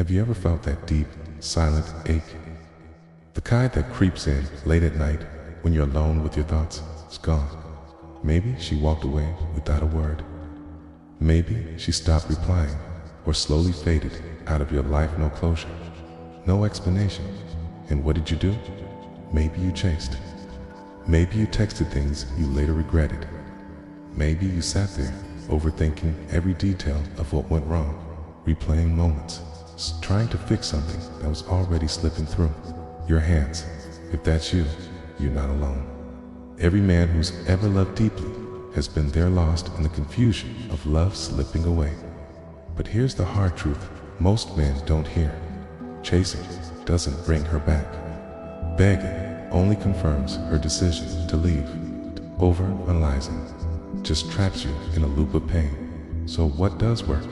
Have you ever felt that deep, silent ache? The kind that creeps in late at night when you're alone with your thoughts. It's gone. Maybe she walked away without a word. Maybe she stopped replying or slowly faded out of your life, no closure, no explanation. And what did you do? Maybe you chased. Maybe you texted things you later regretted. Maybe you sat there overthinking every detail of what went wrong, replaying moments, trying to fix something that was already slipping through your hands. If that's you, you're not alone. Every man who's ever loved deeply has been there, lost in the confusion of love slipping away. But here's the hard truth most men don't hear. Chasing doesn't bring her back. Begging only confirms her decision to leave. Over-analyzing just traps you in a loop of pain. So what does work?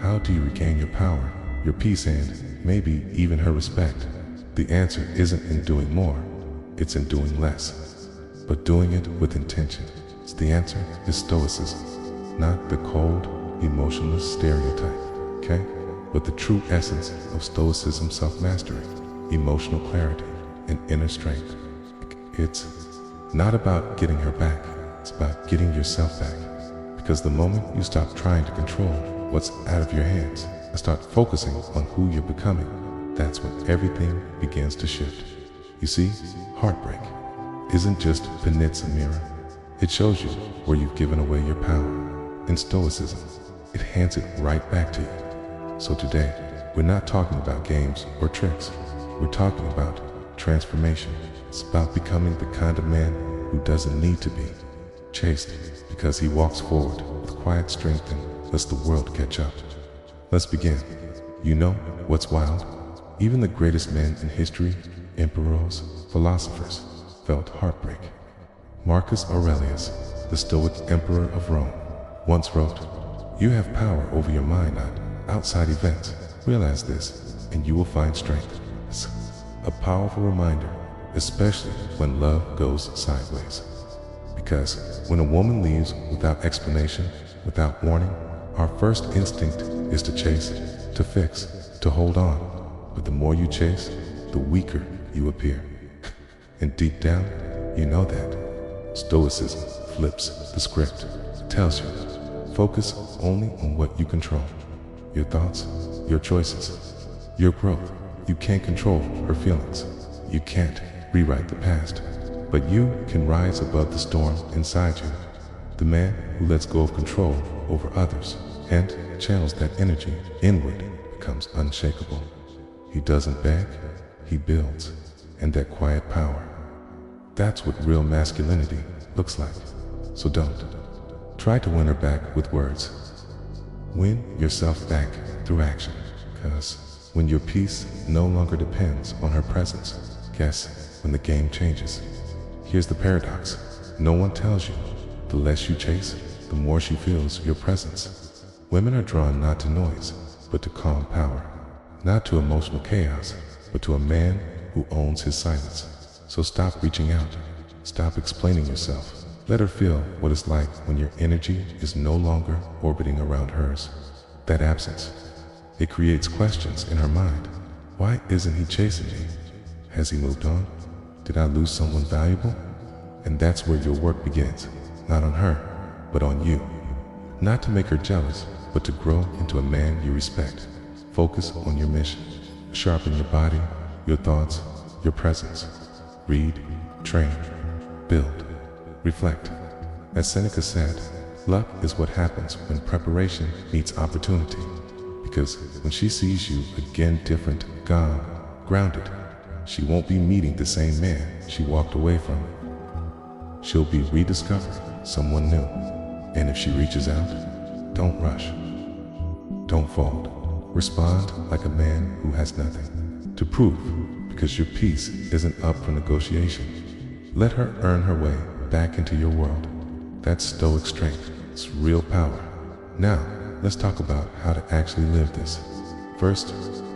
How do you regain your power, your peace, and maybe even her respect? The answer isn't in doing more, it's in doing less, but doing it with intention. The answer is stoicism, not the cold, emotionless stereotype, okay? But the true essence of stoicism: self-mastery, emotional clarity, and inner strength. It's not about getting her back, it's about getting yourself back. Because the moment you stop trying to control what's out of your hands and start focusing on who you're becoming, that's when everything begins to shift. You see, heartbreak isn't just beneath a mirror. It shows you where you've given away your power. In stoicism, it hands it right back to you. So today, we're not talking about games or tricks. We're talking about transformation. It's about becoming the kind of man who doesn't need to be chased, because he walks forward with quiet strength and lets the world catch up. Let's begin. You know what's wild? Even the greatest men in history, emperors, philosophers, felt heartbreak. Marcus Aurelius, the Stoic emperor of Rome, once wrote, "You have power over your mind, not outside events. Realize this, and you will find strength." It's a powerful reminder, especially when love goes sideways. Because when a woman leaves without explanation, without warning, our first instinct is to chase, to fix, to hold on. But the more you chase, the weaker you appear. And deep down, you know that. Stoicism flips the script, tells you, focus only on what you control. Your thoughts, your choices, your growth. You can't control her feelings. You can't rewrite the past. But you can rise above the storm inside you. The man who lets go of control over others and channels that energy inward becomes unshakable. He doesn't beg, he builds. And that quiet power, that's what real masculinity looks like. So don't try to win her back with words. Win yourself back through action. Because when your peace no longer depends on her presence, guess when the game changes. Here's the paradox. No one tells you the less you chase, the more she feels your presence. Women are drawn not to noise, but to calm power. Not to emotional chaos, but to a man who owns his silence. So stop reaching out. Stop explaining yourself. Let her feel what it's like when your energy is no longer orbiting around hers. That absence, it creates questions in her mind. Why isn't he chasing me? Has he moved on? Did I lose someone valuable? And that's where your work begins. Not on her, but on you. Not to make her jealous, but to grow into a man you respect. Focus on your mission. Sharpen your body, your thoughts, your presence. Read, train, build, reflect. As Seneca said, luck is what happens when preparation meets opportunity. Because when she sees you again different, gone, grounded, she won't be meeting the same man she walked away from. She'll be rediscovering someone new. And if she reaches out, don't rush. Don't fold. Respond like a man who has nothing to prove, because your peace isn't up for negotiation. Let her earn her way back into your world. That's Stoic strength. It's real power. Now, let's talk about how to actually live this. First,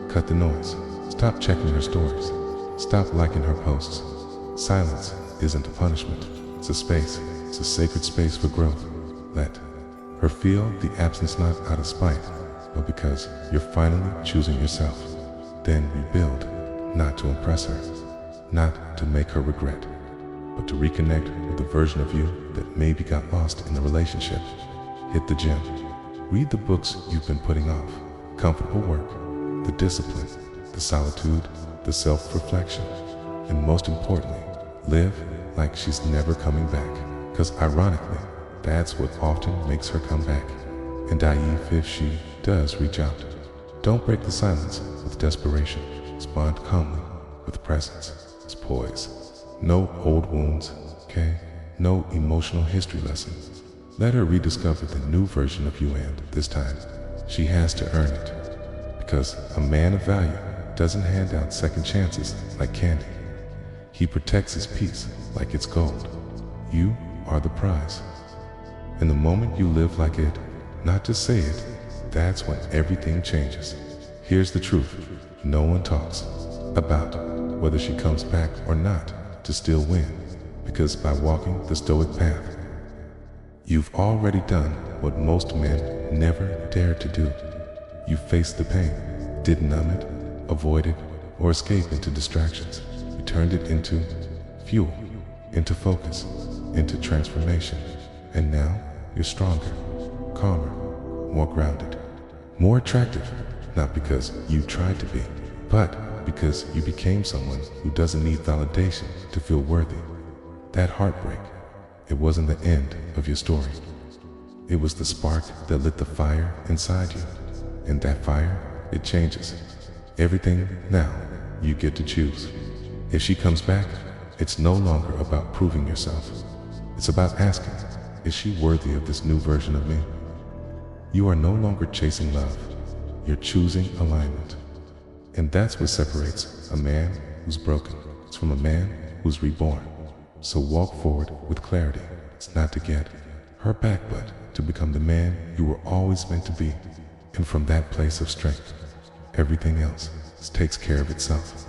cut the noise. Stop checking her stories. Stop liking her posts. Silence isn't a punishment. It's a space. It's a sacred space for growth. Let her feel the absence, not out of spite, but because you're finally choosing yourself. then rebuild, not to impress her, not to make her regret, but to reconnect with the version of you that maybe got lost in the relationship. Hit the gym. Read the books you've been putting off. Comfortable work, the discipline, the solitude, the self-reflection, and most importantly, live like she's never coming back. Because ironically, that's what often makes her come back. And if she does reach out, don't break the silence with desperation. Respond calmly with presence, with poise. No old wounds, okay? No emotional history lessons. Let her rediscover the new version of you, and this time, she has to earn it. Because a man of value doesn't hand out second chances like candy. He protects his peace like it's gold. You are the prize. And the moment you live like it, not just say it, that's when everything changes. Here's the truth. No one talks about whether she comes back or not to still win. Because by walking the Stoic path, you've already done what most men never dared to do. You faced the pain, didn't numb it, avoid it, or escape into distractions. You turned it into fuel, into focus, into transformation. And now you're stronger, calmer, more grounded, more attractive, not because you tried to be, but because you became someone who doesn't need validation to feel worthy. That heartbreak, it wasn't the end of your story. It was the spark that lit the fire inside you. And that fire, it changes everything. Now you get to choose. If she comes back, it's no longer about proving yourself. It's about asking, is she worthy of this new version of me? You are no longer chasing love. You're choosing alignment. And that's what separates a man who's broken from a man who's reborn. So walk forward with clarity. It's not to get her back, but to become the man you were always meant to be. And from that place of strength, everything else takes care of itself.